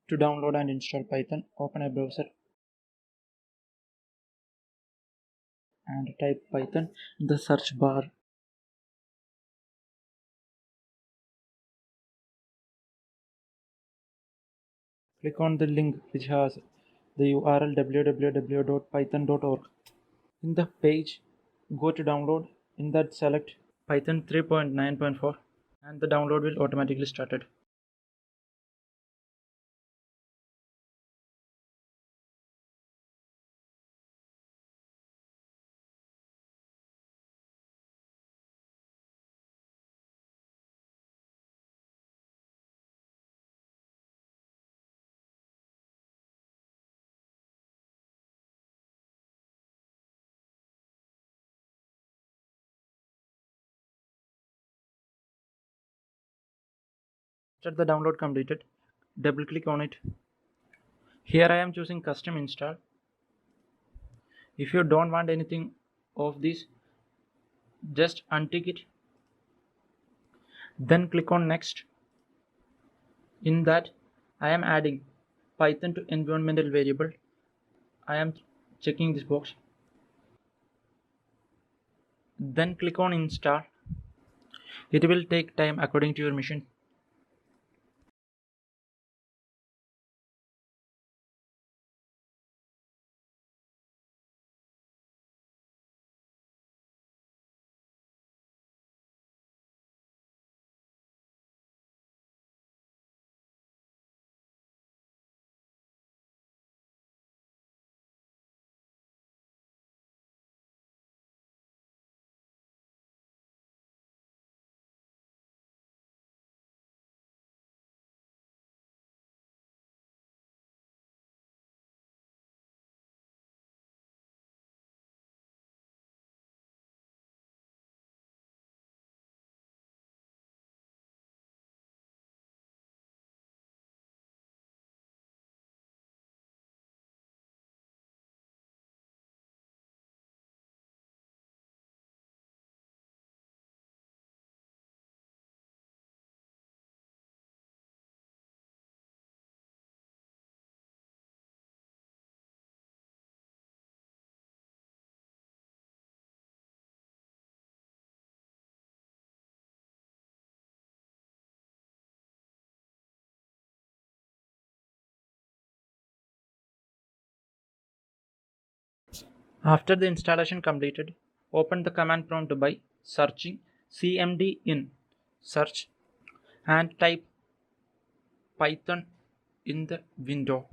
To download and install Python, open a browser and type Python in the search bar. Click on the link which has the URL www.python.org. In the page, go to download. In that, select Python 3.9.4 and the download will automatically started. After the download completed, double click on it. Here I am choosing custom install. If you don't want anything of this, just untick it. Then click on next. In that, I am adding Python to environmental variable. I am checking this box. Then click on install. It will take time according to your machine. After the installation completed, open the command prompt by searching cmd in search and type Python in the window.